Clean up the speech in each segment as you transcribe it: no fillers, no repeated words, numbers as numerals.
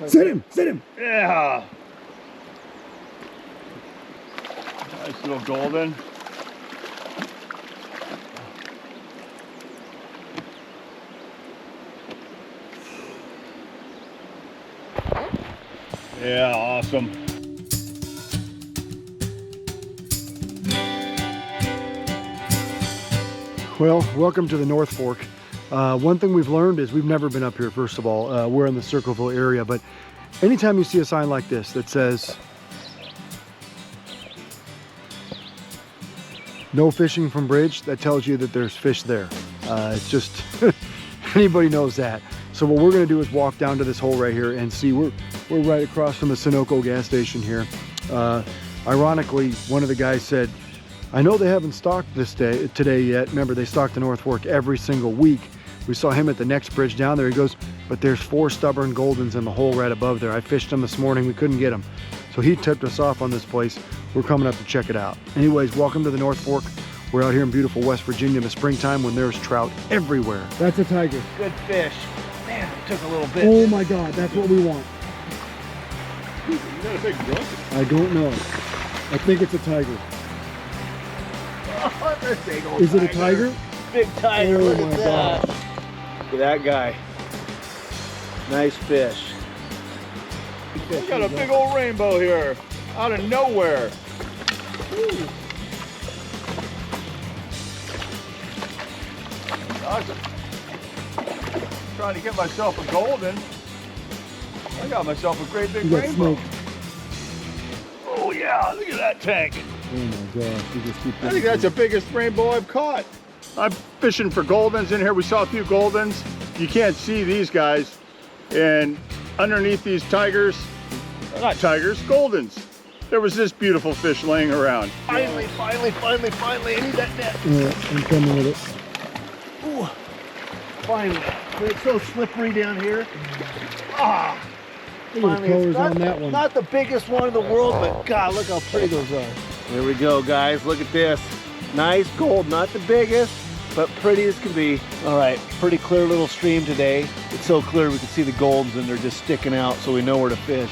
Sit him, sit him. Yeah. Nice little golden. Yeah, awesome. Well, welcome to the North Fork. One thing we've learned is we've never been up here, first of all. We're in the Circleville area, but anytime you see a sign like this that says no fishing from bridge, that tells you that there's fish there. It's just, anybody knows that. So what we're gonna do is walk down to this hole right here and see. We're right across from the Sunoco gas station here. Ironically, one of the guys said, I know they haven't stocked today yet. Remember, they stock the North Fork every single week. We saw him at the next bridge down there. He goes, but there's 4 stubborn goldens in the hole right above there. I fished them this morning, we couldn't get them. So he tipped us off on this place. We're coming up to check it out. Anyways, welcome to the North Fork. We're out here in beautiful West Virginia in the springtime when there's trout everywhere. That's a tiger. Good fish. Man, it took a little bit. Oh my God, that's what we want. Is that a big brook? I don't know. I think it's a tiger. Oh, that's a big old Is it a tiger? Big tiger. Oh Look my at that. gosh. Look at that guy. Nice fish. We got a big old rainbow here, out of nowhere. Woo. Awesome. Trying to get myself a golden. I got myself a great big You got rainbow. snake. Oh yeah, look at that tank. Oh my gosh, you just keep I think that's the biggest rainbow I've caught. I'm fishing for goldens in here. We saw a few goldens. You can't see these guys. And underneath these tigers, not tigers, goldens, there was this beautiful fish laying around. Finally, I need that net. I'm coming with it. Ooh, finally. It's so slippery down here. Ah, Look at the finally. colors It's not, on that one. not the biggest one in the world, but God, look how pretty those are. Here we go, guys. Look at this. Nice gold, not the biggest, but pretty as can be. All right, pretty clear little stream today. It's so clear we can see the goldens and they're just sticking out, so we know where to fish.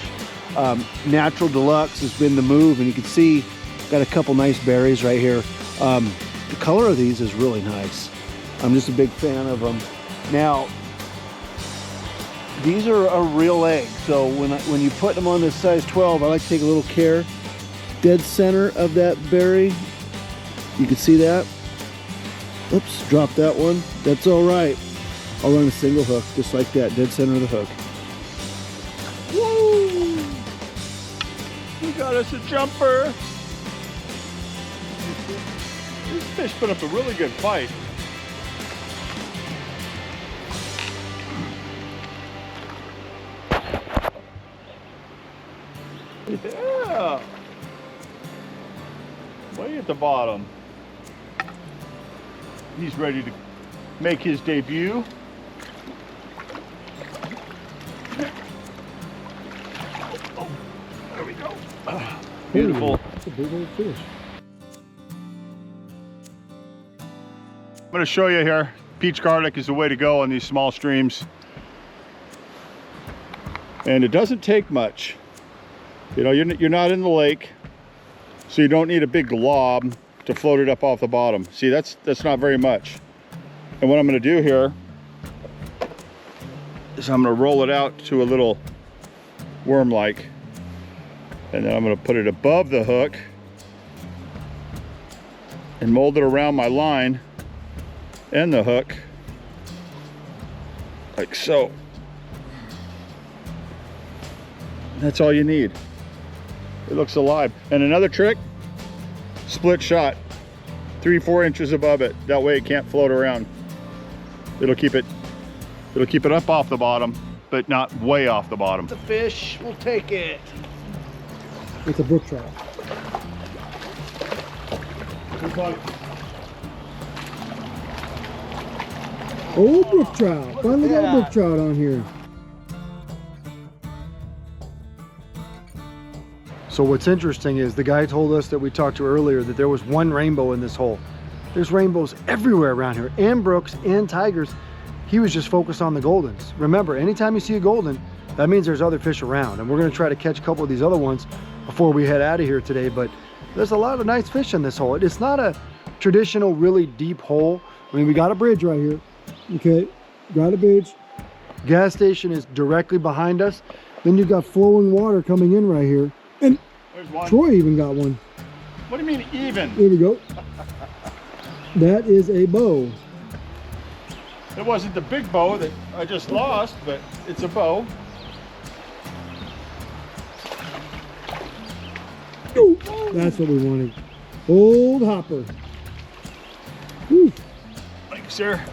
Natural Deluxe has been the move, and you can see got a couple nice berries right here. The color of these is really nice. I'm just a big fan of them. Now, these are a real egg, so when you put them on this size 12, I like to take a little care. Dead center of that berry, you can see that. Oops, drop that one. That's all right. I'll run a single hook, just like that, dead center of the hook. Woo! We got us a jumper. This fish put up a really good fight. Yeah. Way at the bottom. He's ready to make his debut. Oh, there we go. Beautiful. That's a big old fish. I'm going to show you here. Peach garlic is the way to go on these small streams. And it doesn't take much. You know, you're not in the lake, so you don't need a big glob to float it up off the bottom. See, that's not very much. And what I'm going to do here is I'm going to roll it out to a little worm-like, and then I'm going to put it above the hook and mold it around my line and the hook, like so. That's all you need. It looks alive. And another trick, split shot, 3-4 inches above it. That way it can't float around. It'll keep it up off the bottom, but not way off the bottom. The fish, we'll take it. It's a brook trout. Oh, brook trout. Finally got a brook trout on here. So what's interesting is the guy told us that we talked to earlier that there was one rainbow in this hole. There's rainbows everywhere around here, and brooks and tigers. He was just focused on the goldens. Remember, anytime you see a golden, that means there's other fish around, and we're going to try to catch a couple of these other ones before we head out of here today. But there's a lot of nice fish in this hole. It's not a traditional really deep hole. I mean, we got a bridge right here. Okay, got a bridge. Gas station is directly behind us. Then you've got flowing water coming in right here. And there's one. Troy even got one. What do you mean even? There we go. That is a bow. It wasn't the big bow that I just lost, but it's a bow. Ooh, that's what we wanted. Old hopper. Woo. Thanks, sir.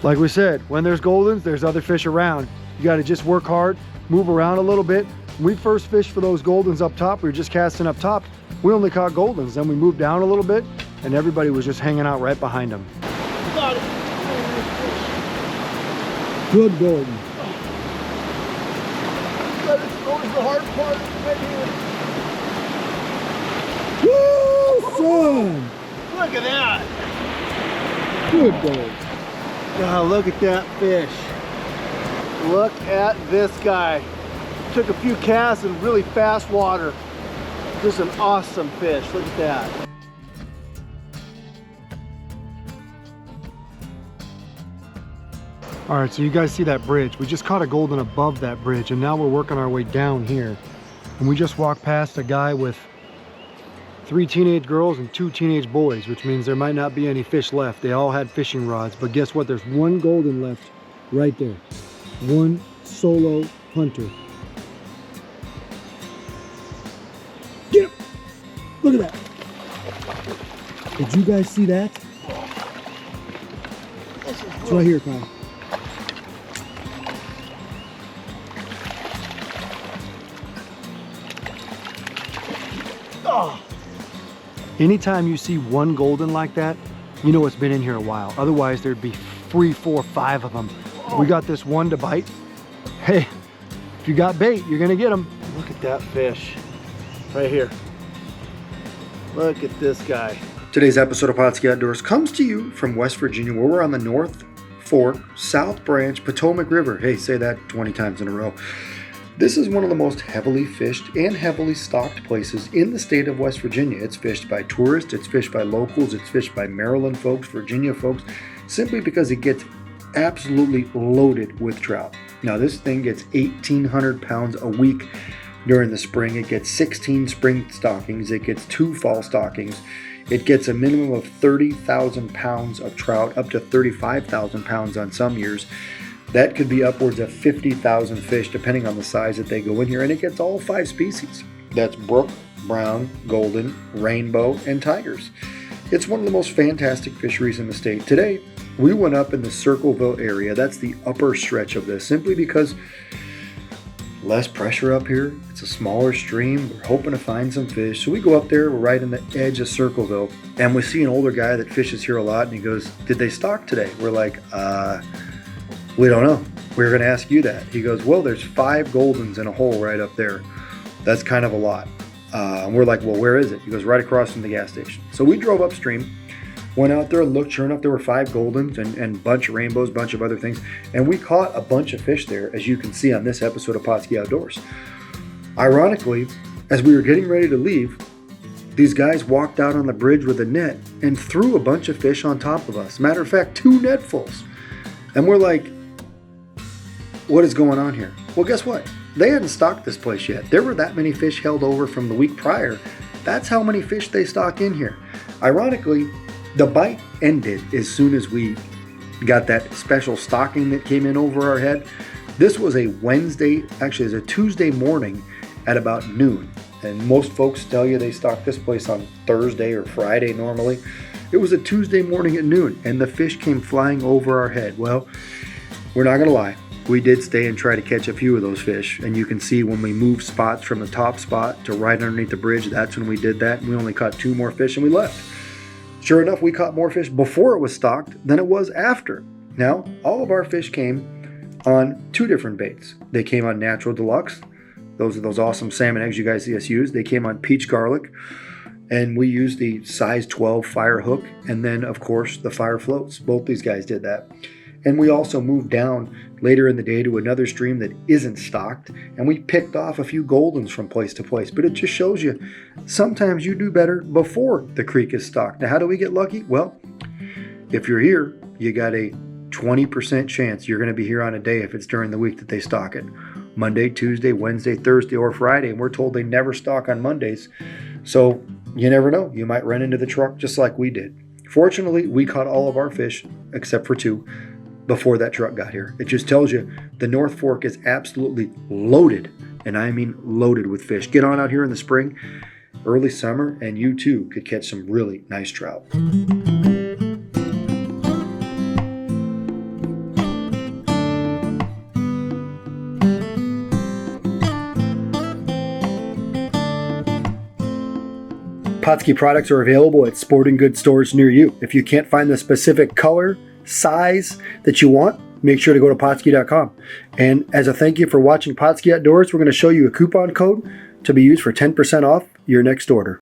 Like we said, when there's goldens, there's other fish around. You got to just work hard, move around a little bit. When we first fished for those goldens up top, we were just casting up top. We only caught goldens. Then we moved down a little bit, and everybody was just hanging out right behind them. Got it. Good golden. Let us go to the hard part right here. Woo, son! Look at that. Good gold. God, look at that fish. Look at this guy. Took a few casts in really fast water. Just an awesome fish. Look at that. All right, so you guys see that bridge. We just caught a golden above that bridge, and now we're working our way down here. And we just walked past a guy with 3 teenage girls and 2 teenage boys, which means there might not be any fish left. They all had fishing rods, but guess what? There's one golden left right there. One solo hunter. Get him! Look at that. Did you guys see that? It's right here, Kyle. Oh. Anytime you see one golden like that, you know it's been in here a while. Otherwise, there'd be 3, 4, 5 of them. We got this one to bite. Hey, if you got bait, you're gonna get them. Look at that fish right here. Look at this guy. Today's episode of Pautzke Outdoors comes to you from West Virginia, where we're on the North Fork, South Branch, Potomac River. Hey, say that 20 times in a row. This is one of the most heavily fished and heavily stocked places in the state of West Virginia. It's fished by tourists, it's fished by locals, it's fished by Maryland folks, Virginia folks, simply because it gets absolutely loaded with trout. Now this thing gets 1,800 pounds a week during the spring. It gets 16 spring stockings, it gets 2 fall stockings. It gets a minimum of 30,000 pounds of trout, up to 35,000 pounds on some years. That could be upwards of 50,000 fish depending on the size that they go in here, and it gets all 5 species. That's brook, brown, golden, rainbow, and tigers. It's one of the most fantastic fisheries in the state. Today, we went up in the Circleville area. That's the upper stretch of this, simply because less pressure up here. It's a smaller stream. We're hoping to find some fish. So we go up there, we're right in the edge of Circleville, and we see an older guy that fishes here a lot, and he goes, "Did they stock today?" We're like, we don't know. We were going to ask you that. He goes, "Well, there's 5 goldens in a hole right up there. That's kind of a lot." And we're like, "Well, where is it?" He goes, "Right across from the gas station." So we drove upstream, went out there and looked. Sure enough, there were 5 goldens and a bunch of rainbows, a bunch of other things. And we caught a bunch of fish there, as you can see on this episode of Pautzke Outdoors. Ironically, as we were getting ready to leave, these guys walked out on the bridge with a net and threw a bunch of fish on top of us. Matter of fact, 2 netfuls. And we're like, what is going on here? Well, guess what? They hadn't stocked this place yet. There were that many fish held over from the week prior. That's how many fish they stock in here. Ironically, the bite ended as soon as we got that special stocking that came in over our head. This was a Wednesday, actually it was a Tuesday morning at about noon. And most folks tell you they stock this place on Thursday or Friday normally. It was a Tuesday morning at noon, and the fish came flying over our head. Well, we're not gonna lie. We did stay and try to catch a few of those fish, and you can see when we moved spots from the top spot to right underneath the bridge, that's when we did that, and we only caught 2 more fish and we left. Sure enough, we caught more fish before it was stocked than it was after. Now, all of our fish came on 2 different baits. They came on Natural Deluxe. Those are those awesome salmon eggs you guys see us use. They came on Peach Garlic, and we used the size 12 fire hook, and then of course the fire floats. Both these guys did that. And we also moved down later in the day to another stream that isn't stocked, and we picked off a few goldens from place to place. But it just shows you, sometimes you do better before the creek is stocked. Now, how do we get lucky? Well, if you're here, you got a 20% chance you're going to be here on a day if it's during the week that they stock it. Monday, Tuesday, Wednesday, Thursday, or Friday. And we're told they never stock on Mondays. So you never know. You might run into the truck just like we did. Fortunately, we caught all of our fish, except for 2, before that truck got here. It just tells you the North Fork is absolutely loaded, and I mean loaded with fish. Get on out here in the spring, early summer, and you too could catch some really nice trout. Pautzke products are available at sporting goods stores near you. If you can't find the specific color, size that you want, make sure to go to Pautzke.com. And as a thank you for watching Pautzke Outdoors, we're going to show you a coupon code to be used for 10% off your next order.